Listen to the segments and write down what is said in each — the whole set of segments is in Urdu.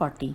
40।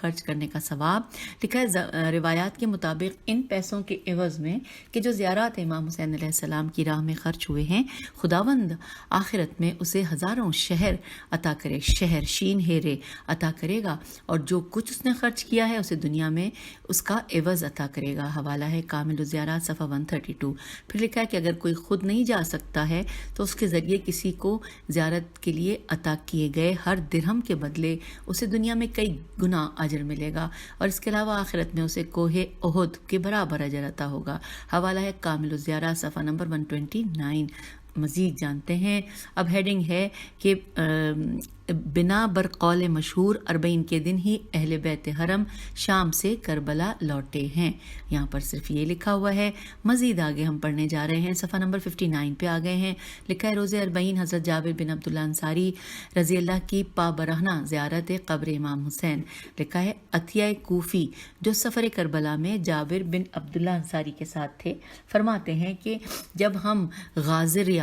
خرچ کرنے کا ثواب. لکھا ہے روایات کے مطابق ان پیسوں کے عوض میں کہ جو زیارات امام حسین علیہ السلام کی راہ میں خرچ ہوئے ہیں، خداوند آخرت میں اسے ہزاروں شہر عطا کرے، شہر شین ہیرے عطا کرے گا، اور جو کچھ اس نے خرچ کیا ہے اسے دنیا میں اس کا عوض عطا کرے گا. حوالہ ہے کامل الزیارات صفحہ 132. پھر لکھا ہے کہ اگر کوئی خود نہیں جا سکتا ہے تو اس کے ذریعے کسی کو زیارت کے لیے عطا کیے گئے ہر درہم کے بدلے اسے دنیا میں کئی گنا اجر ملے گا، اور اس کے علاوہ آخرت میں اسے کوہ احد کے برابر اجر عطا ہوگا. حوالہ ہے کامل الزیارات صفحہ نمبر 129. مزید جانتے ہیں. اب ہیڈنگ ہے کہ بنا بر قول مشہور 40 کے دن ہی اہل بیت حرم شام سے کربلا لوٹے ہیں. یہاں پر صرف یہ لکھا ہوا ہے. مزید آگے ہم پڑھنے جا رہے ہیں، صفحہ نمبر 59 پہ آ گئے ہیں. لکھا ہے روز 40 حضرت جابر بن عبداللہ انصاری رضی اللہ کی پابرہنہ زیارت قبر امام حسین. لکھا ہے عطیہ کوفی جو سفر کربلا میں جابر بن عبداللہ انصاری کے ساتھ تھے فرماتے ہیں کہ جب ہم غازریہ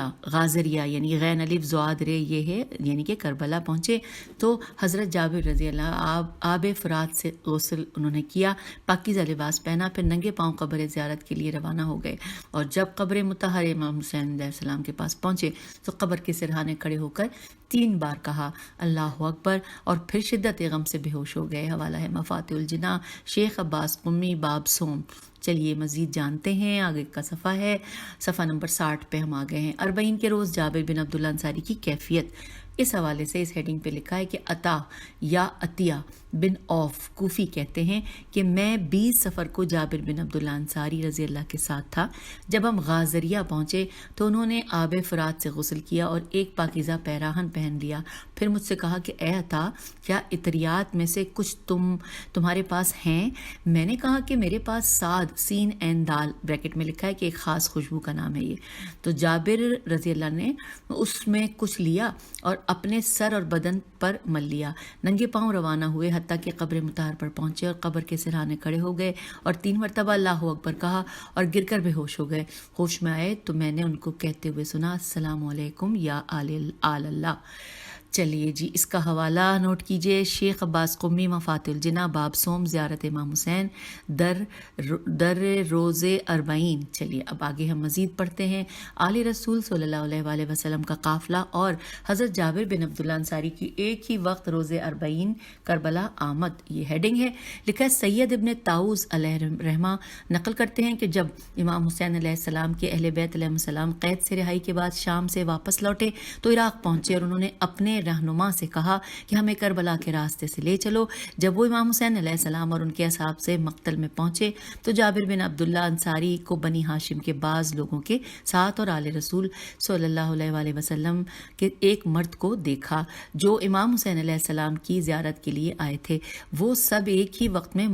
یعنی غین الف زواد رے یہ ہے یعنی کہ کربلا پہنچے تو حضرت جابر رضی اللہ آب فرات سے غسل انہوں نے کیا، پاکیزہ لباس پہنا، پھر ننگے پاؤں قبر زیارت کے لیے روانہ ہو گئے، اور جب قبر مطہر امام حسین علیہ السلام کے پاس پہنچے تو قبر کے سرہانے کھڑے ہو کر 3 بار کہا اللہ اکبر، اور پھر شدت غم سے بے ہوش ہو گئے. حوالہ ہے مفاتح الجناح شیخ عباس قمی باب سوم. چلیے مزید جانتے ہیں. آگے کا صفحہ ہے، صفحہ نمبر 60 پہ ہم آ گئے ہیں. 40 کے روز جابر بن عبداللہ انصاری کی کیفیت. اس حوالے سے اس ہیڈنگ پہ لکھا ہے کہ عطا یا عطیہ بن اوف کوفی کہتے ہیں کہ میں 20 سفر کو جابر بن عبداللہ انصاری رضی اللہ کے ساتھ تھا. جب ہم غازریہ پہنچے تو انہوں نے آب فرات سے غسل کیا اور ایک پاکیزہ پیراہن پہن لیا. پھر مجھ سے کہا کہ اے عطا، کیا اطریات میں سے کچھ تمہارے پاس ہیں؟ میں نے کہا کہ میرے پاس سعد سین عین دال بریکٹ میں لکھا ہے کہ ایک خاص خوشبو کا نام ہے یہ. تو جابر رضی اللہ نے اس میں کچھ لیا اور اپنے سر اور بدن پر مل لیا. ننگے پاؤں روانہ ہوئے حتیٰ کہ قبر مطہر پر پہنچے اور قبر کے سرہانے کھڑے ہو گئے اور 3 مرتبہ اللہ اکبر کہا اور گر کر بے ہوش ہو گئے. ہوش میں آئے تو میں نے ان کو کہتے ہوئے سنا السلام علیکم یا آل اللہ. چلیے جی اس کا حوالہ نوٹ کیجئے. شیخ عباس قمی مفاتح الجناح باب سوم زیارت امام حسین در روز 40. چلیے اب آگے ہم مزید پڑھتے ہیں. آل رسول صلی اللہ علیہ وآلہ وسلم کا قافلہ اور حضرت جابر بن عبداللہ انصاری کی ایک ہی وقت روز 40 کربلا آمد. یہ ہیڈنگ ہے. لکھا ہے سید ابن طاؤس علیہ رحمہ نقل کرتے ہیں کہ جب امام حسین علیہ السلام کے اہل بیت علیہ السلام قید سے رہائی کے بعد شام سے واپس لوٹے تو عراق پہنچے اور انہوں نے اپنے رہنما سے کہا کہ ہمیں کربلا کے راستے سے لے چلو. جب وہ امام حسین علیہ السلام اور ان کے اصحاب سے مقتل میں پہنچے تو جابر بن عبداللہ انصاری کو بنی ہاشم کے بعض لوگوں کے ساتھ اور آل رسول صلی اللہ علیہ وآلہ وسلم کے ایک مرد کو دیکھا جو امام حسین علیہ السلام کی زیارت کے لیے آئے تھے. وہ سب ایک ہی وقت میں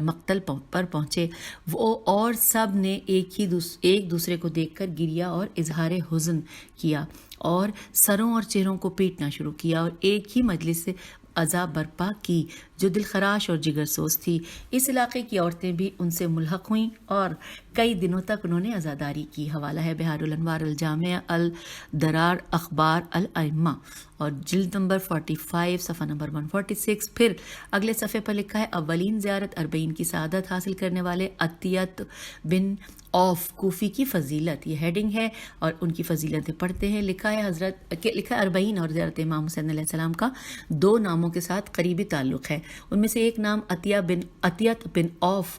مقتل پر پہنچے اور سب نے ایک دوسرے کو دیکھ کر گریا اور اظہار حزن کیا اور سروں اور چہروں کو پیٹنا شروع کیا اور ایک ہی مجلس سے عذاب برپا کی جو دل خراش اور جگر سوز تھی. اس علاقے کی عورتیں بھی ان سے ملحق ہوئیں اور کئی دنوں تک انہوں نے عزاداری کی. حوالہ ہے بہار الانوار الجامع الدرار اخبار الائمہ اور جلد نمبر 45 صفحہ نمبر 146. پھر اگلے صفحے پر لکھا ہے اولین زیارت 40 کی سعادت حاصل کرنے والے عطیت بن اوف کوفی کی فضیلت. یہ ہیڈنگ ہے اور ان کی فضیلتیں پڑھتے ہیں. لکھا ہے 40 اور زیارت امام حسین علیہ السلام کا 2 ناموں کے ساتھ قریبی تعلق ہے. ان میں سے ایک نام عطیت بن اوف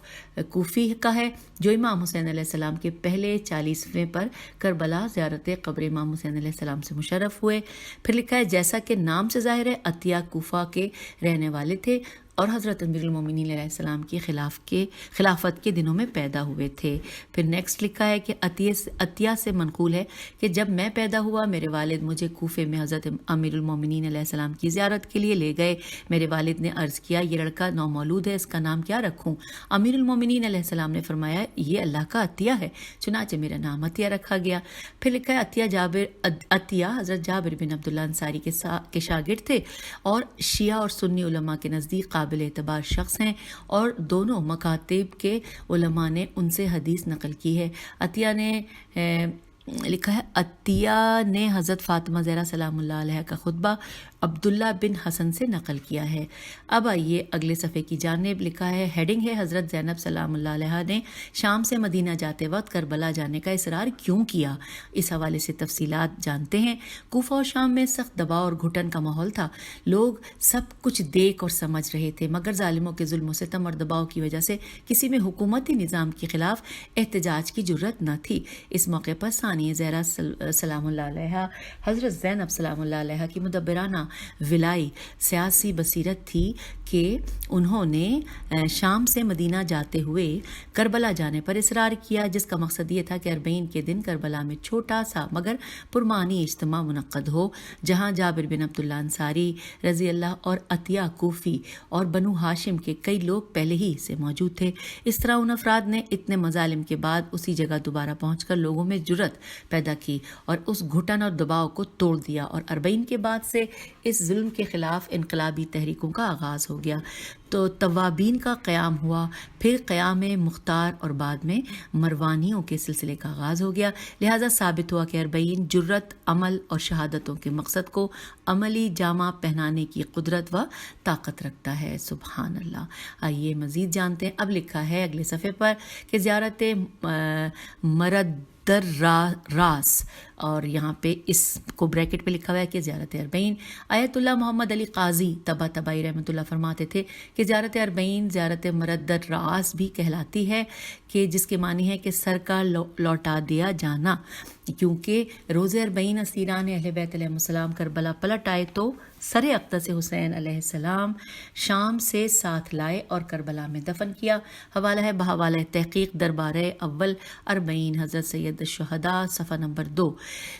کوفی کا ہے جو امام حسین علیہ السلام کے پہلے 40ویں پر کربلا زیارت قبر امام حسین علیہ السلام سے مشرف ہوئے. پھر لکھا ہے جیسا کہ نام سے ظاہر ہے عطیہ کوفہ کے رہنے والے تھے اور حضرت امیر المومنین علیہ السلام کی خلافت کے دنوں میں پیدا ہوئے تھے. پھر نیکسٹ لکھا ہے کہ عطیہ سے منقول ہے کہ جب میں پیدا ہوا میرے والد مجھے کوفے میں حضرت امیر المومنین علیہ السلام کی زیارت کے لیے لے گئے. میرے والد نے عرض کیا یہ لڑکا نومولود ہے، اس کا نام کیا رکھوں؟ امیر المومنین علیہ السلام نے فرمایا یہ اللہ کا عطیہ ہے. چنانچہ میرا نام عطیہ رکھا گیا. پھر لکھا ہے عطیہ حضرت جابر بن عبداللہ انصاری کے شاگرد تھے اور شیعہ اور سنی علماء کے نزدیک قابل اعتبار شخص ہیں اور دونوں مکاتب کے علماء نے ان سے حدیث نقل کی ہے. عطیہ نے لکھا ہے عطیہ نے حضرت فاطمہ زہرا سلام اللہ علیہ کا خطبہ عبداللہ بن حسن سے نقل کیا ہے۔ اب آئیے اگلے صفحے کی جانب، لکھا ہے ہیڈنگ ہے حضرت زینب سلام اللہ علیہ نے شام سے مدینہ جاتے وقت کربلا جانے کا اصرار کیوں کیا؟ اس حوالے سے تفصیلات جانتے ہیں۔ کوفہ اور شام میں سخت دباؤ اور گھٹن کا ماحول تھا، لوگ سب کچھ دیکھ اور سمجھ رہے تھے، مگر ظالموں کے ظلم و ستم اور دباؤ کی وجہ سے کسی میں حکومتی نظام کے خلاف احتجاج کی جرت نہ تھی۔ اس موقع پر ثانیہ زہرا سلام اللہ علیہ، حضرت زینب سلام اللہ علیہ کی مدبرانہ ولائی سیاسی بصیرت تھی کہ انہوں نے شام سے مدینہ جاتے ہوئے کربلا جانے پر اصرار کیا، جس کا مقصد یہ تھا کہ 40 کے دن کربلا میں چھوٹا سا مگر پرمعنی اجتماع منعقد ہو، جہاں جابر بن عبداللہ انصاری رضی اللہ اور عطیہ کوفی اور بنو ہاشم کے کئی لوگ پہلے ہی سے موجود تھے۔ اس طرح ان افراد نے اتنے مظالم کے بعد اسی جگہ دوبارہ پہنچ کر لوگوں میں جرت پیدا کی اور اس گھٹن اور دباؤ کو توڑ دیا، اور 40 کے بعد سے اس ظلم کے خلاف انقلابی تحریکوں کا آغاز ہو گیا۔ تو توابین کا قیام ہوا، پھر قیام مختار اور بعد میں مروانیوں کے سلسلے کا آغاز ہو گیا۔ لہٰذا ثابت ہوا کہ 40 جرت، عمل اور شہادتوں کے مقصد کو عملی جامہ پہنانے کی قدرت و طاقت رکھتا ہے۔ سبحان اللہ۔ آئیے مزید جانتے ہیں۔ اب لکھا ہے اگلے صفحے پر کہ زیارت مرد در راس، اور یہاں پہ اس کو بریکٹ پہ لکھا ہوا ہے کہ زیارت 40۔ آیت اللہ محمد علی قاضی طباطبائی رحمۃ اللہ فرماتے تھے کہ زیارت 40 زیارت مرد در راس بھی کہلاتی ہے، کہ جس کے معنی ہے کہ سر کا لوٹا دیا جانا، کیونکہ روز 40 اسیران اہل بیت علیہ السلام کربلا پلٹ آئے تو سر اقدس حسین علیہ السلام شام سے ساتھ لائے اور کربلا میں دفن کیا۔ حوالہ ہے بحوالہ تحقیق دربارہ اول 40 حضرت سید الشہداء صفحہ نمبر 2۔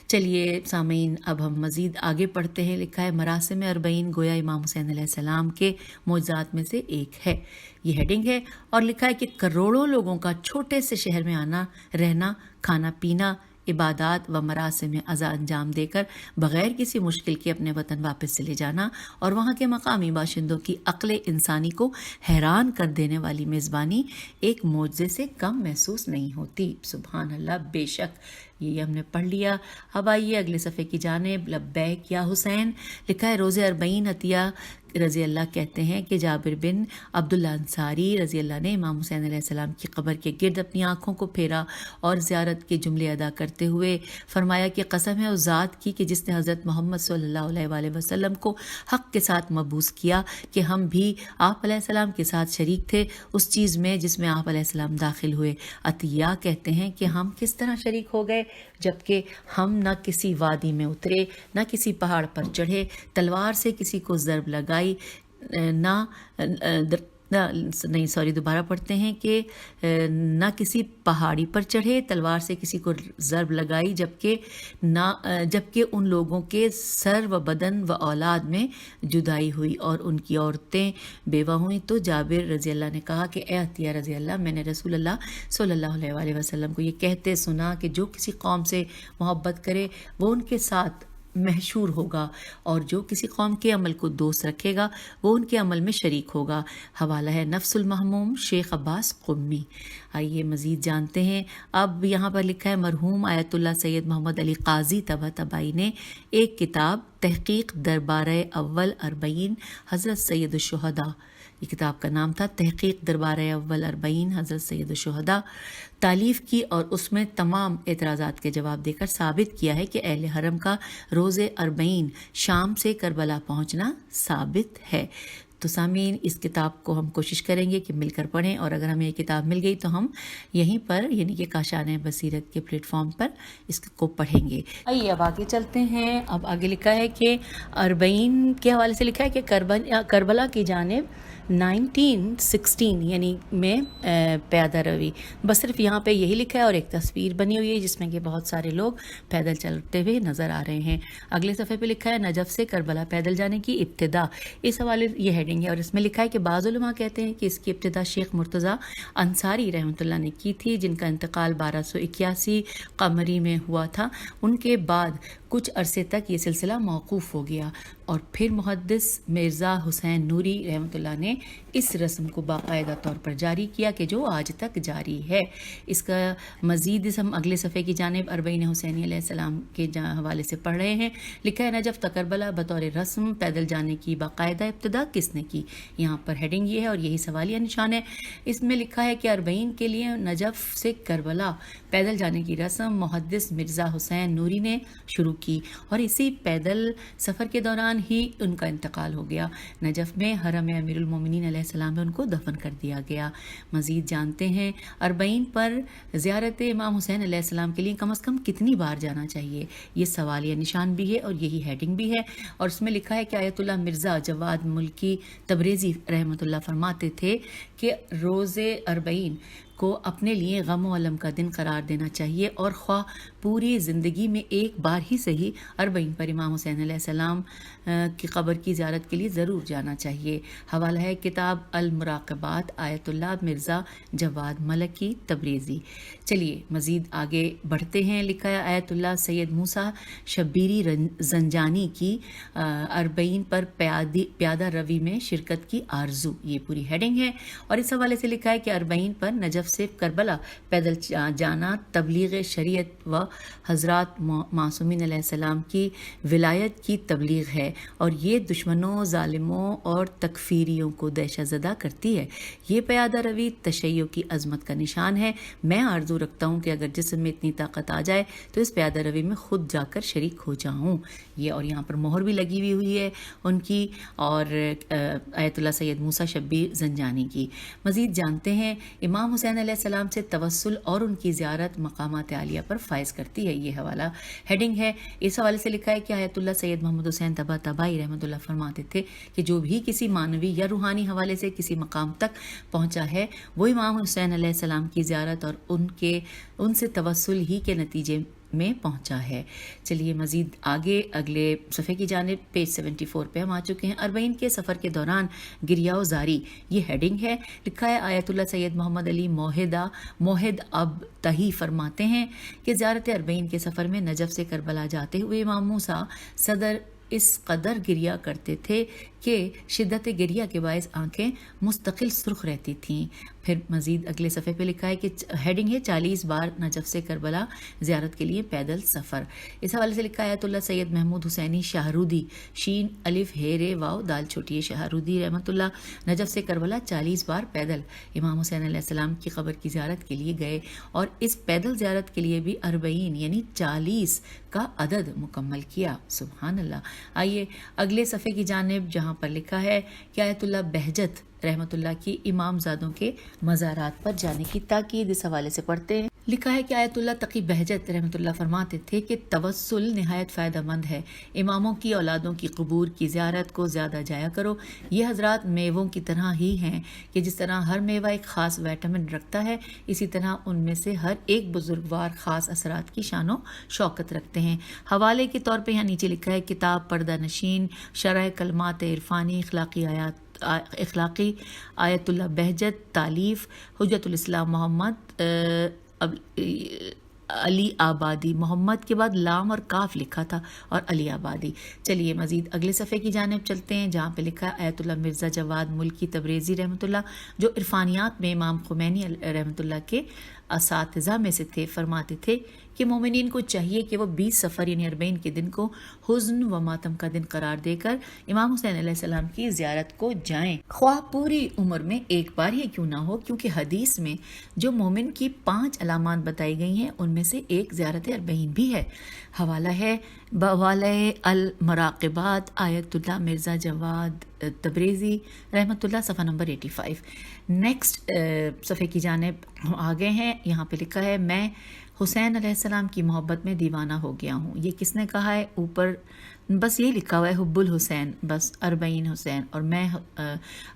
چلیے سامعین، اب ہم مزید آگے پڑھتے ہیں۔ لکھا ہے مراسم 40 گویا امام حسین علیہ السلام کے معجزات میں سے ایک ہے، یہ ہیڈنگ ہے، اور لکھا ہے کہ کروڑوں لوگوں کا چھوٹے سے شہر میں آنا، رہنا، کھانا پینا، عبادات و مراسم عزا انجام دے کر بغیر کسی مشکل کے اپنے وطن واپس چلے جانا، اور وہاں کے مقامی باشندوں کی عقل انسانی کو حیران کر دینے والی میزبانی ایک معجزے سے کم محسوس نہیں ہوتی۔ سبحان اللہ، بے شک یہ ہم نے پڑھ لیا۔ اب آئیے اگلے صفحے کی جانب۔ لبیک یا حسین، لکھا ہے روز 40 عطیہ رضی اللہ کہتے ہیں کہ جابر بن عبداللہ انصاری رضی اللہ نے امام حسین علیہ السلام کی قبر کے گرد اپنی آنکھوں کو پھیرا اور زیارت کے جملے ادا کرتے ہوئے فرمایا کہ قسم ہے اس ذات کی کہ جس نے حضرت محمد صلی اللہ علیہ وآلہ وسلم کو حق کے ساتھ مبعوث کیا کہ ہم بھی آپ علیہ السلام کے ساتھ شریک تھے اس چیز میں جس میں آپ علیہ السلام داخل ہوئے۔ عطیہ کہتے ہیں کہ ہم کس طرح شریک ہو گئے، جبکہ ہم نہ کسی وادی میں اترے، نہ کسی پہاڑ پر چڑھے، تلوار سے کسی کو ضرب لگائی، دوبارہ پڑھتے ہیں کہ نہ کسی پہاڑی پر چڑھے، تلوار سے کسی کو ضرب لگائی، جبکہ ان لوگوں کے سر و بدن و اولاد میں جدائی ہوئی اور ان کی عورتیں بیوہ ہوئیں۔ تو جابر رضی اللہ نے کہا کہ اے عطیہ رضی اللہ، میں نے رسول اللہ صلی اللہ علیہ وآلہ وسلم کو یہ کہتے سنا کہ جو کسی قوم سے محبت کرے وہ ان کے ساتھ محشور ہوگا، اور جو کسی قوم کے عمل کو دوست رکھے گا وہ ان کے عمل میں شریک ہوگا۔ حوالہ ہے نفس المحموم شیخ عباس قمی۔ آئیے مزید جانتے ہیں۔ اب یہاں پر لکھا ہے مرحوم آیت اللہ سید محمد علی قاضی طباطبائی نے ایک کتاب تحقیق دربارہ اول 40 حضرت سید الشہداء، یہ کتاب کا نام تھا تحقیق دربارہ اول 40 حضرت سید الشہداء، تالیف کی اور اس میں تمام اعتراضات کے جواب دے کر ثابت کیا ہے کہ اہل حرم کا روز 40 شام سے کربلا پہنچنا ثابت ہے۔ تو سامعین، اس کتاب کو ہم کوشش کریں گے کہ مل کر پڑھیں، اور اگر ہمیں یہ کتاب مل گئی تو ہم یہیں پر یعنی کہ کاشان بصیرت کے پلیٹ فارم پر اس کو پڑھیں گے۔ آئیے اب آگے چلتے ہیں۔ اب آگے لکھا ہے کہ 40 کے حوالے سے لکھا ہے کہ کربلا کی جانب 1916 یعنی میں پیادہ روی، بس صرف یہاں پہ یہی لکھا ہے، اور ایک تصویر بنی ہوئی ہے جس میں کہ بہت سارے لوگ پیدل چلتے ہوئے نظر آ رہے ہیں۔ اگلے صفحے پہ لکھا ہے نجف سے کربلا پیدل جانے کی ابتدا، اس حوالے یہ ہیڈنگ ہے، اور اس میں لکھا ہے کہ بعض علماء کہتے ہیں کہ اس کی ابتدا شیخ مرتضیٰ انصاری رحمۃ اللہ نے کی تھی، جن کا انتقال 1281 قمری میں ہوا تھا۔ ان کے بعد کچھ عرصے تک یہ سلسلہ موقوف ہو گیا اور پھر محدث مرزا حسین نوری رحمۃ اللہ نے اس رسم کو باقاعدہ طور پر جاری کیا کہ جو آج تک جاری ہے۔ اس کا مزید ہم اگلے صفحے کی جانب اربعین حسینی علیہ السلام کے حوالے سے پڑھ رہے ہیں۔ لکھا ہے نجف تکربلا بطور رسم پیدل جانے کی باقاعدہ ابتدا کس نے کی؟ یہاں پر ہیڈنگ یہ ہے اور یہی سوالیہ نشان ہے۔ اس میں لکھا ہے کہ اربعین کے لیے نجف سے کربلا پیدل جانے کی رسم محدث مرزا حسین نوری نے شروع کی اور اسی پیدل سفر کے دوران ہی ان کا انتقال ہو گیا۔ نجف میں حرم امیر المومنین علیہ السلام میں ان کو دفن کر دیا گیا۔ مزید جانتے ہیں اربعین پر زیارت امام حسین علیہ السلام کے لیے کم از کم کتنی بار جانا چاہیے؟ یہ سوالیہ نشان بھی ہے اور یہی ہیڈنگ بھی ہے، اور اس میں لکھا ہے کہ آیت اللہ مرزا جواد ملکی تبریزی رحمۃ اللہ فرماتے تھے کہ روز اربعین کو اپنے لیے غم و علم کا دن قرار دینا چاہیے اور خواہ پوری زندگی میں ایک بار ہی صحیح اربعین پر امام حسین علیہ السلام کی قبر کی زیارت کے لیے ضرور جانا چاہیے۔ حوالہ ہے کتاب المراقبات آیت اللہ مرزا جواد ملکی تبریزی۔ چلیے مزید آگے بڑھتے ہیں۔ لکھا ہے آیت اللہ سید موسیٰ شبیری زنجانی کی اربعین پر پیادہ روی میں شرکت کی آرزو، یہ پوری ہیڈنگ ہے، اور اس حوالے سے لکھا ہے کہ اربعین پر نجف سے کربلا پیدل جانا تبلیغ شریعت و حضرات معصومین علیہ السلام کی ولایت کی تبلیغ ہے، اور یہ دشمنوں، ظالموں اور تکفیریوں کو دہشت زدہ کرتی ہے۔ یہ پیادہ روی تشیع کی عظمت کا نشان ہے۔ میں آرزو رکھتا ہوں کہ اگر جسم میں اتنی طاقت آ جائے تو اس پیادہ روی میں خود جا کر شریک ہو جاؤں۔ یہ اور یہاں پر مہر بھی لگی ہوئی ہے ان کی، اور آیت اللہ سید موسیٰ شبیر زنجانی کی۔ مزید جانتے ہیں امام حسین علیہ السلام سے توسل اور ان کی زیارت مقامات عالیہ پر فائز کرتی ہے، یہ حوالہ ہیڈنگ ہے۔ اس حوالے سے لکھا ہے کہ آیت اللہ سید محمد حسین طباطبائی رحمۃ اللہ فرماتے تھے کہ جو بھی کسی معنوی یا روحانی حوالے سے کسی مقام تک پہنچا ہے وہ امام حسین علیہ السلام کی زیارت اور ان سے توسل ہی کے نتیجے میں پہنچا ہے۔ چلیے مزید آگے اگلے صفحے کی جانب پیج 74 پہ ہم آ چکے ہیں۔ اربعین کے سفر کے دوران گریہ و زاری، یہ ہیڈنگ ہے۔ لکھا ہے آیت اللہ سید محمد علی موحد اب تہی فرماتے ہیں کہ زیارت اربعین کے سفر میں نجف سے کربلا جاتے ہوئے امام موسیٰ صدر اس قدر گریہ کرتے تھے کہ شدت گریہ کے باعث آنکھیں مستقل سرخ رہتی تھیں۔ پھر مزید اگلے صفحے پہ لکھا ہے کہ ہیڈنگ ہے 40 بار نجف سے کربلا زیارت کے لیے پیدل سفر۔ اس حوالے سے لکھا ہے آیت اللہ سید محمود حسینی شاہرودی شین الف ہے رے واو دال چھوٹی شاہرودی رحمۃ اللہ نجف سے کربلا 40 بار پیدل امام حسین علیہ السلام کی قبر کی زیارت کے لیے گئے، اور اس پیدل زیارت کے لیے بھی اربعین یعنی 40 کا عدد مکمل کیا۔ سبحان اللہ۔ آئیے اگلے صفحے کی جانب جہاں پر لکھا ہے کہ آیت اللہ بہجت رحمۃ اللہ کی امام زادوں کے مزارات پر جانے کی تاکید، اس حوالے سے پڑھتے ہیں۔ لکھا ہے کہ آیت اللہ تقی بہجت رحمۃ اللہ فرماتے تھے کہ توسل نہایت فائدہ مند ہے، اماموں کی اولادوں کی قبور کی زیارت کو زیادہ جایا کرو۔ یہ حضرات میووں کی طرح ہی ہیں کہ جس طرح ہر میوہ ایک خاص ویٹامن رکھتا ہے، اسی طرح ان میں سے ہر ایک بزرگوار خاص اثرات کی شان و شوکت رکھتے ہیں۔ حوالے کے طور پہ یہاں نیچے لکھا ہے کتاب پردہ نشین شرح کلمات عرفانی اخلاقی آیت اللہ بہجت تالیف حجت الاسلام محمد علی آبادی، محمد کے بعد لام اور کاف لکھا تھا اور علی آبادی۔ چلیے مزید اگلے صفحے کی جانب چلتے ہیں جہاں پہ لکھا ہے آیت اللہ مرزا جواد ملکی تبریزی رحمۃ اللہ جو عرفانیات میں امام خمینی رحمۃ اللہ کے اساتذہ میں سے تھے، فرماتے تھے کہ مومنین کو چاہیے کہ وہ 20 سفر یعنی اربعین کے دن کو حزن و ماتم کا دن قرار دے کر امام حسین علیہ السلام کی زیارت کو جائیں، خواہ پوری عمر میں ایک بار ہی کیوں نہ ہو، کیونکہ حدیث میں جو مومن کی 5 علامات بتائی گئی ہیں ان میں سے ایک زیارت اربعین بھی ہے۔ حوالہ ہے بوالۂ المراقبات آیت اللہ مرزا جواد تبریزی رحمۃ اللہ صفحہ نمبر 85۔ نیکسٹ صفحے کی جانب آگے ہیں، یہاں پہ لکھا ہے میں حسین علیہ السلام کی محبت میں دیوانہ ہو گیا ہوں۔ یہ کس نے کہا ہے؟ اوپر بس یہ لکھا ہوا ہے حب الحسین، بس اربعین حسین، اور میں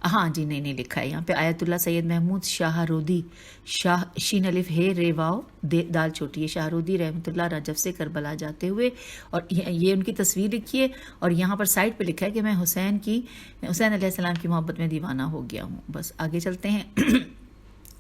ہاں جی نہیں لکھا ہے یہاں پہ آیت اللہ سید محمود شاہرودی شین الف ہے رے واو دال چھوٹی ہے شاہرودی رحمۃ اللہ رجب سے کربلا جاتے ہوئے، اور یہ ان کی تصویر لکھی ہے، اور یہاں پر سائڈ پہ لکھا ہے کہ میں حسین علیہ السلام کی محبت میں دیوانہ ہو گیا ہوں۔ بس آگے چلتے ہیں۔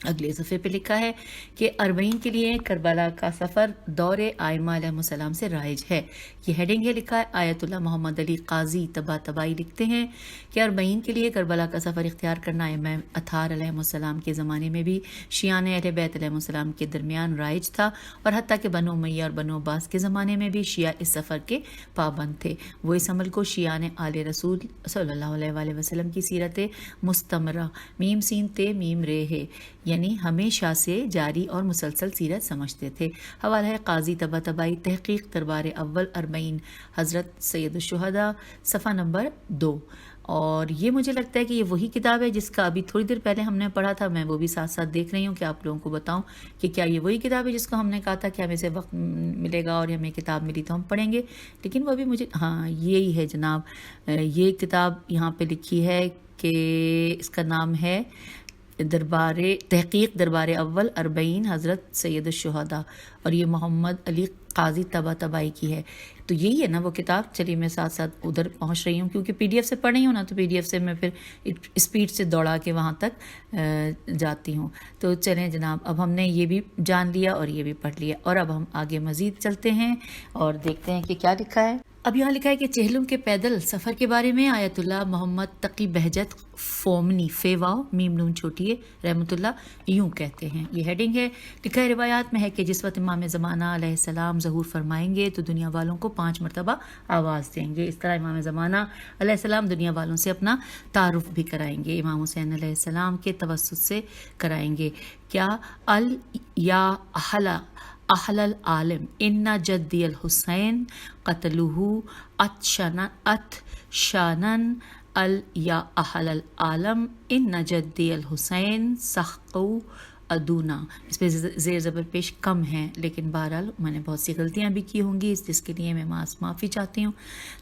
اگلے صفحے پہ لکھا ہے کہ اربعین کے لیے کربلا کا سفر دور آئمہ علیہ السلام سے رائج ہے. یہ ہیڈنگ ہے. لکھا ہے آیت اللہ محمد علی قاضی طباطبائی لکھتے ہیں کہ اربعین کے لیے کربلا کا سفر اختیار کرنا امام اطہار علیہ السلام کے زمانے میں بھی شیعان اہل بیت علیہ السلام کے درمیان رائج تھا، اور حتیٰ کہ بنو امیہ اور بنو عباس کے زمانے میں بھی شیعہ اس سفر کے پابند تھے. وہ اس عمل کو شیعان آل رسول صلی اللہ علیہ وآلہ وسلم کی سیرت مستمرہ میم سین تے میم رے ہے، یعنی ہمیشہ سے جاری اور مسلسل سیرت سمجھتے تھے. حوالہ ہے قاضی طباطبائی تحقیق دربار اول اربعین حضرت سید الشہداء صفحہ نمبر 2. اور یہ مجھے لگتا ہے کہ یہ وہی کتاب ہے جس کا ابھی تھوڑی دیر پہلے ہم نے پڑھا تھا. میں وہ بھی ساتھ ساتھ دیکھ رہی ہوں کہ آپ لوگوں کو بتاؤں کہ کیا یہ وہی کتاب ہے جس کو ہم نے کہا تھا کہ ہمیں سے وقت ملے گا اور ہمیں کتاب ملی تو ہم پڑھیں گے. لیکن وہ بھی مجھے ہاں یہی ہے جناب. یہ کتاب یہاں پہ لکھی ہے کہ اس کا نام ہے تحقیق دربار اول اربعین حضرت سید الشہداء، اور یہ محمد علی قاضی طباطبائی کی ہے. تو یہی ہے نا وہ کتاب. چلیے میں ساتھ ساتھ ادھر پہنچ رہی ہوں کیونکہ پی ڈی ایف سے پڑھ رہی ہوں نا، تو پی ڈی ایف سے میں پھر اسپیڈ سے دوڑا کے وہاں تک جاتی ہوں. تو چلیں جناب، اب ہم نے یہ بھی جان لیا اور یہ بھی پڑھ لیا، اور اب ہم آگے مزید چلتے ہیں اور دیکھتے ہیں کہ کیا لکھا ہے. اب یہاں لکھا ہے کہ چہلم کے پیدل سفر کے بارے میں آیت اللہ محمد تقی بہجت فومنی فے واو میم نون چھوٹی ہے رحمۃ اللہ یوں کہتے ہیں. یہ ہیڈنگ ہے. لکھا ہے روایات میں ہے کہ جس وقت امام زمانہ علیہ السلام ظہور فرمائیں گے تو دنیا والوں کو 5 مرتبہ آواز دیں گے. اس طرح امام زمانہ علیہ السلام دنیا والوں سے اپنا تعارف بھی کرائیں گے. امام حسین علیہ السلام کے توسط سے کرائیں گے. کیا یا اہل العالم ان جدی الحسین قتلوہ اتشانن یا اہل العالم ان جدی الحسین سحقوا ادونا. اس پہ زیر زبر پیش کم ہیں، لیکن بہرحال میں نے بہت سی غلطیاں بھی کی ہوں گی، جس کے لیے میں معافی چاہتی ہوں.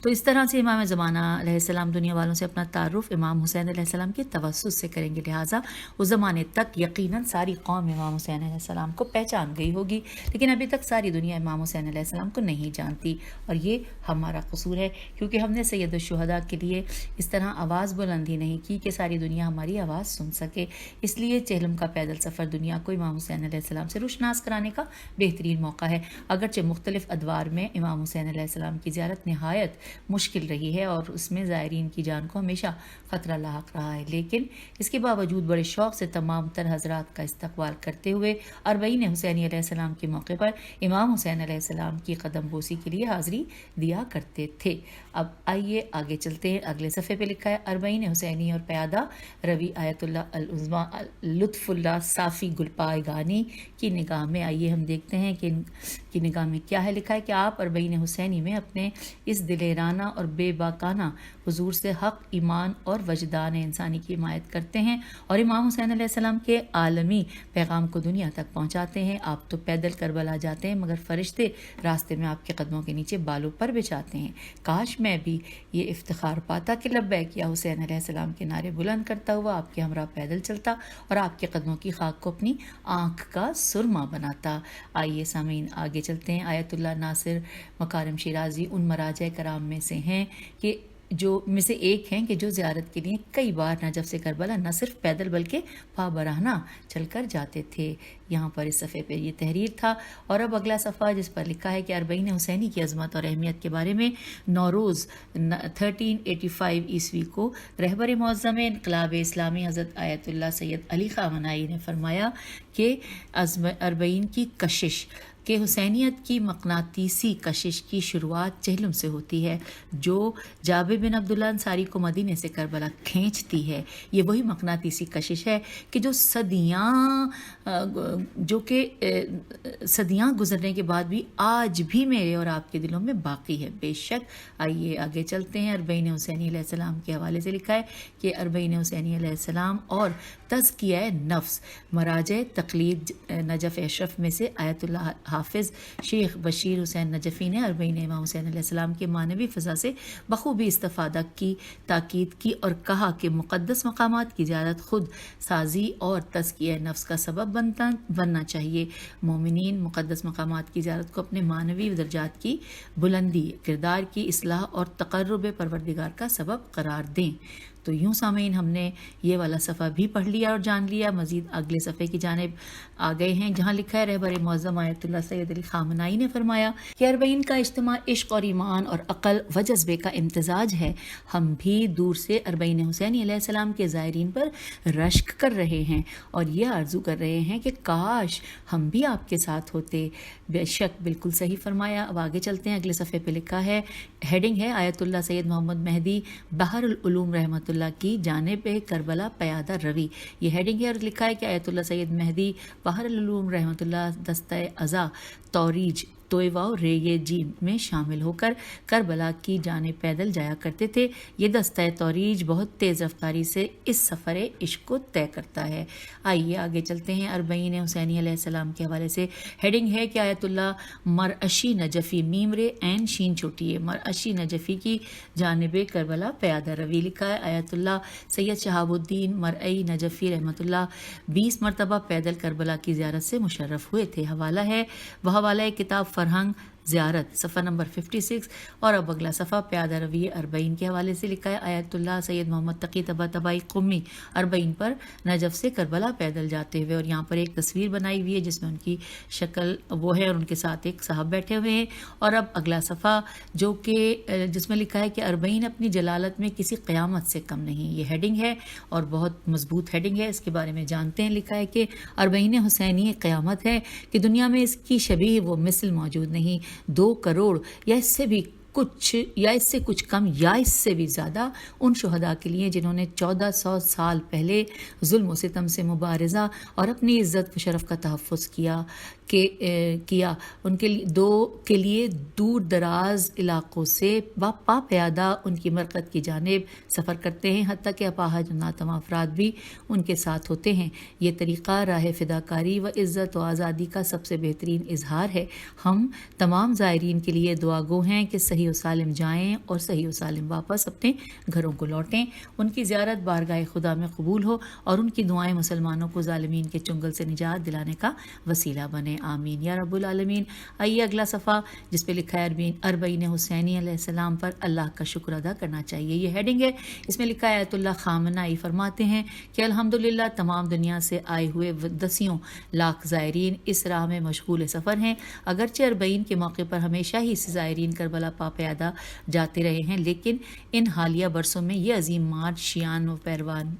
تو اس طرح سے امام زمانہ علیہ السلام دنیا والوں سے اپنا تعارف امام حسین علیہ السلام کے توسط سے کریں گے. لہٰذا اس زمانے تک یقیناً ساری قوم امام حسین علیہ السلام کو پہچان گئی ہوگی، لیکن ابھی تک ساری دنیا امام حسین علیہ السلام کو نہیں جانتی، اور یہ ہمارا قصور ہے کیونکہ ہم نے سید الشہداء کے لیے اس طرح آواز بلند ہی نہیں کی کہ ساری دنیا ہماری آواز سن سکے. اس لیے چہلم کا پیدل سفر دنیا کو امام حسین علیہ السلام سے روشناس کرانے کا بہترین موقع ہے. اگرچہ مختلف ادوار میں امام حسین علیہ السلام کی زیارت نہایت مشکل رہی ہے اور اس میں زائرین کی جان کو ہمیشہ خطرہ لاحق رہا ہے، لیکن اس کے باوجود بڑے شوق سے تمام تر حضرات کا استقبال کرتے ہوئے اربعین حسینی علیہ السلام کے موقع پر امام حسین علیہ السلام کی قدم بوسی کے لیے حاضری دیا کرتے تھے. اب آئیے آگے چلتے ہیں. اگلے صفحے پہ لکھا ہے اربعین حسینی اور پیادہ روی آیت اللہ العظمیٰ لطف اللہ صافی گلپائگانی کی نگاہ میں. آئیے ہم دیکھتے ہیں کہ ان کی نگاہ میں کیا ہے. لکھا ہے کہ آپ اربعین حسینی میں اپنے اس دلیرانہ اور بے باکانہ حضور سے حق، ایمان اور وجدان انسانی کی حمایت کرتے ہیں اور امام حسین علیہ السلام کے عالمی پیغام کو دنیا تک پہنچاتے ہیں. آپ تو پیدل کربلا جاتے ہیں مگر فرشتے راستے میں آپ کے قدموں کے نیچے بالوں پر بچھاتے ہیں. کاش میں بھی یہ افتخار پاتا کہ لبیک یا حسین علیہ السلام کے نعرے بلند کرتا ہوا آپ کے ہمراہ پیدل چلتا اور آپ کے قدموں کی خاک کو اپنی آنکھ کا سرما بناتا. آئیے سامعین آگے چلتے ہیں. آیت اللہ ناصر مکارم شیرازی ان مراجع کرام میں سے ہیں کہ جو میں سے ایک ہیں کہ جو زیارت کے لیے کئی بار نجف سے کربلا نہ صرف پیدل بلکہ پابرہنہ چل کر جاتے تھے. یہاں پر اس صفحے پہ یہ تحریر تھا. اور اب اگلا صفحہ جس پر لکھا ہے کہ اربعین حسینی کی عظمت اور اہمیت کے بارے میں نوروز 1385 عیسوی کو رہبر معظم انقلاب اسلامی حضرت آیت اللہ سید علی خاں منائی نے فرمایا کہ اربعین کی کشش کہ حسینیت کی مقناطیسی کشش کی شروعات چہلم سے ہوتی ہے جو جابر بن عبداللہ انصاری کو مدینے سے کربلا کھینچتی ہے. یہ وہی مقناطیسی کشش ہے کہ جو کہ صدیاں گزرنے کے بعد بھی آج بھی میرے اور آپ کے دلوں میں باقی ہے. بے شک. آئیے آگے چلتے ہیں. اربعین حسینی علیہ السلام کے حوالے سے لکھا ہے کہ اربعین حسینی علیہ السلام اور تزکیہ نفس مراجع تقلید نجف اشرف میں سے آیت اللہ حافظ شیخ بشیر حسین نجفی نے اربعین امام حسین علیہ السلام کے معنوی فضا سے بخوبی استفادہ کی تاکید کی اور کہا کہ مقدس مقامات کی زیارت خود سازی اور تزکیہ نفس کا سبب بننا چاہیے. مومنین مقدس مقامات کی زیارت کو اپنے معنوی درجات کی بلندی، کردار کی اصلاح اور تقرب پروردگار کا سبب قرار دیں. تو یوں سامعین ہم نے یہ والا صفحہ بھی پڑھ لیا اور جان لیا. مزید اگلے صفحے کی جانب آ گئے ہیں جہاں لکھا ہے رہبر معظم آیت اللہ سید علی خامنائی نے فرمایا کہ اربعین کا اجتماع عشق اور ایمان اور عقل و جذبے کا امتزاج ہے. ہم بھی دور سے اربعین حسینی علیہ السلام کے زائرین پر رشک کر رہے ہیں اور یہ آرزو کر رہے ہیں کہ کاش ہم بھی آپ کے ساتھ ہوتے. بے شک بالکل صحیح فرمایا. اب آگے چلتے ہیں. اگلے صفحے پہ لکھا ہے, ہیڈنگ ہے آیت اللہ سید محمد مہدی بحر العلوم رحمۃ اللہ کی جانب کربلا پیادہ روی. یہ ہیڈنگ ہے اور لکھا ہے کہ آیت اللہ سید مہدی بحر العلوم رحمۃ اللہ دستہ ازا توریج تویوا و ریے جیم میں شامل ہو کر کربلا کی جانب پیدل جایا کرتے تھے. یہ دستہ توریج بہت تیز رفتاری سے اس سفر عشق کو طے کرتا ہے. آئیے آگے چلتے ہیں. اربعین حسینی علیہ السلام کے حوالے سے ہیڈنگ ہے کہ آیت اللہ مرعشی نجفی میمرے عین شین چھوٹی ہے مرعشی نجفی کی جانب کربلا پیادہ روی. لکھا ہے آیت اللہ سید شہاب الدین مرعی نجفی رحمۃ اللہ 20 مرتبہ پیدل کربلا کی زیارت سے مشرف ہوئے تھے. حوالہ ہے وہ حوالہ کتاب فرہنگ زیارت صفحہ نمبر 56. اور اب اگلا صفحہ پیادہ روی اربعین کے حوالے سے لکھا ہے آیت اللہ سید محمد تقی طباطبائی قمی اربعین پر نجف سے کربلا پیدل جاتے ہوئے, اور یہاں پر ایک تصویر بنائی ہوئی ہے جس میں ان کی شکل وہ ہے اور ان کے ساتھ ایک صاحب بیٹھے ہوئے ہیں. اور اب اگلا صفحہ جو کہ جس میں لکھا ہے کہ اربعین اپنی جلالت میں کسی قیامت سے کم نہیں. یہ ہیڈنگ ہے اور بہت مضبوط ہیڈنگ ہے. اس کے بارے میں جانتے ہیں. لکھا ہے کہ اربعین حسینی قیامت ہے کہ دنیا میں اس کی شبیہ و مثل موجود نہیں. 2 کروڑ یا اس سے بھی کچھ یا اس سے کچھ کم یا اس سے بھی زیادہ ان شہداء کے لیے جنہوں نے 1400 سال پہلے ظلم و ستم سے مبارزہ اور اپنی عزت و شرف کا تحفظ کیا ان کے لیے دور دراز علاقوں سے پا پیادہ ان کی مرقد کی جانب سفر کرتے ہیں, حتیٰ کہ اپاہج ناتواں افراد بھی ان کے ساتھ ہوتے ہیں. یہ طریقہ راہ فداکاری و عزت و آزادی کا سب سے بہترین اظہار ہے. ہم تمام زائرین کے لیے دعا گو ہیں کہ صحیح و سالم جائیں اور صحیح و سالم واپس اپنے گھروں کو لوٹیں. ان کی زیارت بارگاہ خدا میں قبول ہو اور ان کی دعائیں مسلمانوں کو ظالمین کے چنگل سے نجات دلانے کا وسیلہ بنے. آمین یا رب العالمین. آئیے اگلا صفحہ جس پہ لکھا ہے اربعین حسینی علیہ السلام پر اللہ کا شکر ادا کرنا چاہیے. یہ ہیڈنگ ہے. اس میں لکھا ہے آیت اللہ خامنائی فرماتے ہیں کہ الحمدللہ تمام دنیا سے آئے ہوئے 10 لاکھ زائرین اس راہ میں مشغول سفر ہیں. اگرچہ اربعین کے موقع پر ہمیشہ ہی سے زائرین کربلا پا پیادہ جاتے رہے ہیں, لیکن ان حالیہ برسوں میں یہ عظیم مارچ شیعان و پیروان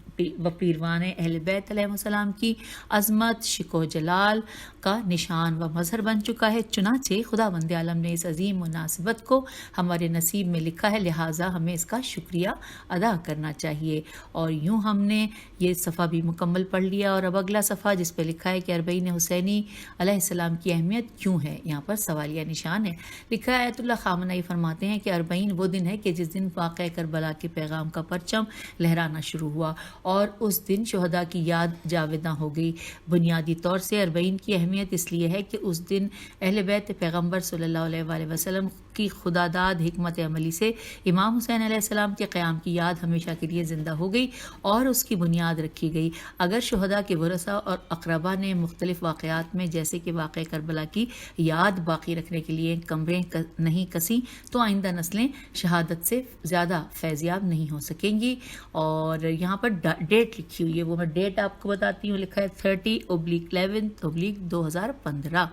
اہل بیت علیہ السلام کی عظمت شک و جلال کا نشان و مظہر بن چکا ہے. چنانچہ خداوند عالم نے اس عظیم مناسبت کو ہمارے نصیب میں لکھا ہے, لہٰذا ہمیں اس کا شکریہ ادا کرنا چاہیے. اور یوں ہم نے یہ صفحہ بھی مکمل پڑھ لیا. اور اب اگلا صفحہ جس پہ لکھا ہے کہ اربعین حسینی علیہ السلام کی اہمیت کیوں ہے, یہاں پر سوالیہ نشان ہے. لکھا ہے آیت اللہ خامنائی فرماتے ہیں کہ اربعین وہ دن ہے کہ جس دن واقعہ کربلا کے پیغام کا پرچم لہرانا شروع ہوا اور اس دن شہداء کی یاد جاوداں ہو گئی. بنیادی طور سے اربعین کی اہمیت اس لیے ہے کہ اس دن اہل بیت پیغمبر صلی اللہ علیہ وآلہ وسلم کی خداداد حکمت عملی سے امام حسین علیہ السلام کے قیام کی یاد ہمیشہ کے لیے زندہ ہو گئی اور اس کی بنیاد رکھی گئی. اگر شہداء کے ورثاء اور اقربا نے مختلف واقعات میں جیسے کہ واقعہ کربلا کی یاد باقی رکھنے کے لیے کمریں نہیں کسیں تو آئندہ نسلیں شہادت سے زیادہ فیضیاب نہیں ہو سکیں گی. اور یہاں پر ڈیٹ لکھی ہوئی ہے, وہ میں ڈیٹ آپ کو بتاتی ہوں. لکھا ہے 30/11/2015.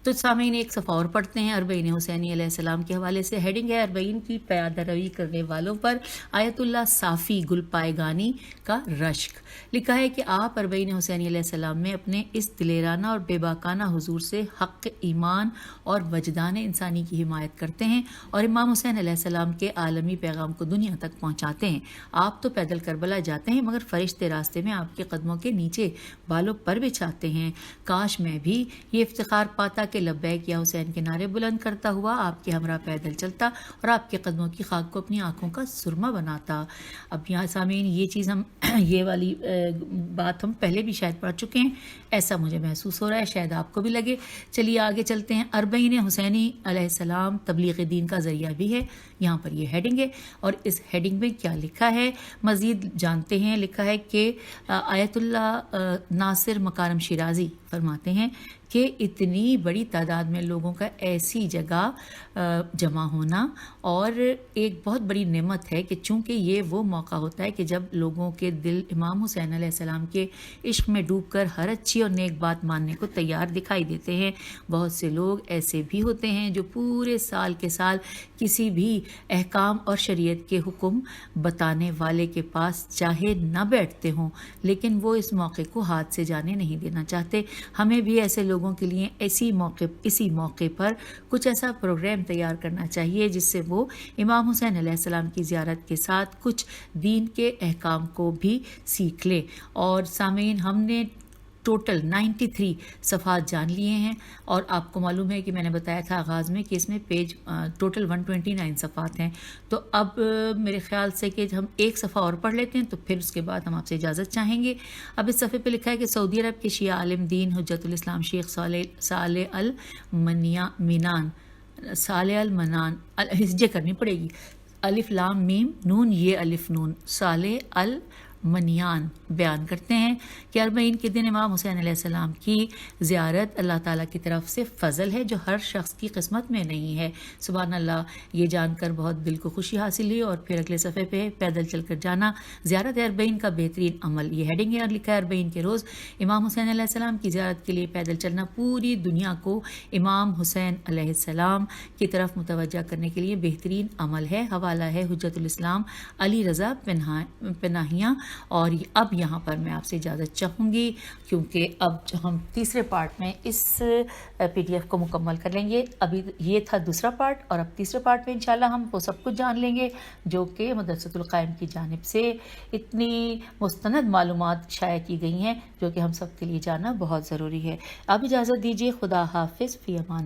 تو سامعین ایک صفحہ اور پڑھتے ہیں اربعین حسینی علیہ السلام کے حوالے سے. ہیڈنگ ہے اربعین کی پیادہ روی کرنے والوں پر آیت اللہ صافی گل پائگانی کا رشک. لکھا ہے کہ آپ اربعین حسینی علیہ السلام میں اپنے اس دلیرانہ اور بے باکانہ حضور سے حق ایمان اور وجدان انسانی کی حمایت کرتے ہیں اور امام حسین علیہ السلام کے عالمی پیغام کو دنیا تک پہنچاتے ہیں. آپ تو پیدل کربلا جاتے ہیں مگر فرشتے راستے میں آپ کے قدموں کے نیچے بالوں پر بچھاتے ہیں. کاش میں بھی یہ افتخار پاتا کہ لبیک یا حسین کے نعرے بلند کرتا ہوا آپ کے ہمراہ پیدل چلتا اور آپ کے قدموں کی خاک کو اپنی آنکھوں کا سرما بناتا. اب یہاں سامعین یہ چیز ہم یہ والی بات ہم پہلے بھی شاید پڑھ چکے ہیں, ایسا مجھے محسوس ہو رہا ہے, شاید آپ کو بھی لگے. چلیے آگے چلتے ہیں. اربعین حسینی علیہ السلام تبلیغ دین کا ذریعہ بھی ہے. یہاں پر یہ ہیڈنگ ہے اور اس ہیڈنگ میں کیا لکھا ہے مزید جانتے ہیں. لکھا ہے کہ آیت اللہ ناصر مکارم شیرازی فرماتے ہیں کہ اتنی بڑی تعداد میں لوگوں کا ایسی جگہ جمع ہونا اور ایک بہت بڑی نعمت ہے کہ چونکہ یہ وہ موقع ہوتا ہے کہ جب لوگوں کے دل امام حسین علیہ السلام کے عشق میں ڈوب کر ہر اچھی اور نیک بات ماننے کو تیار دکھائی دیتے ہیں۔ بہت سے لوگ ایسے بھی ہوتے ہیں جو پورے سال کے سال کسی بھی احکام اور شریعت کے حکم بتانے والے کے پاس چاہے نہ بیٹھتے ہوں، لیکن وہ اس موقع کو ہاتھ سے جانے نہیں دینا چاہتے۔ ہمیں بھی ایسے لوگوں کے لیے اسی موقع پر کچھ ایسا پروگرام تیار کرنا چاہیے جس سے وہ امام حسین علیہ السلام کی زیارت کے ساتھ کچھ دین کے احکام کو بھی سیکھ لیں۔ اور سامعین، ہم نے ٹوٹل 93 صفحات جان لیے ہیں، اور آپ کو معلوم ہے کہ میں نے بتایا تھا آغاز میں کہ اس میں پیج ٹوٹل 129 صفحات ہیں۔ تو اب میرے خیال سے کہ ہم ایک صفحہ اور پڑھ لیتے ہیں تو پھر اس کے بعد ہم آپ سے اجازت چاہیں گے۔ اب اس صفحے پہ لکھا ہے کہ سعودی عرب کے شیعہ عالم دین حجت الاسلام شیخ صالح المنان ہجے کرنی پڑے گی، الف لام میم نون یہ الف نون، صالح المنیان بیان کرتے ہیں کہ اربعین کے دن امام حسین علیہ السلام کی زیارت اللہ تعالیٰ کی طرف سے فضل ہے جو ہر شخص کی قسمت میں نہیں ہے۔ سبحان اللہ، یہ جان کر بہت دل کو خوشی حاصل ہوئی۔ اور پھر اگلے صفحے پہ پیدل چل کر جانا زیارت اربعین کا بہترین عمل، یہ ہیڈنگ ہے، اور لکھا ہے اربعین کے روز امام حسین علیہ السلام کی زیارت کے لیے پیدل چلنا پوری دنیا کو امام حسین علیہ السلام کی طرف متوجہ کرنے کے لیے بہترین عمل ہے۔ حوالہ ہے حجت الاسلام علی رضا پناہیاں۔ اور اب یہاں پر میں آپ سے اجازت چاہوں گی کیونکہ اب ہم تیسرے پارٹ میں اس پی ڈی ایف کو مکمل کر لیں گے۔ ابھی یہ تھا دوسرا پارٹ، اور اب تیسرے پارٹ میں انشاءاللہ ہم وہ سب کچھ جان لیں گے جو کہ مدرسۃ القائم کی جانب سے اتنی مستند معلومات شائع کی گئی ہیں جو کہ ہم سب کے لیے جاننا بہت ضروری ہے۔ اب اجازت دیجیے، خدا حافظ، فی امان۔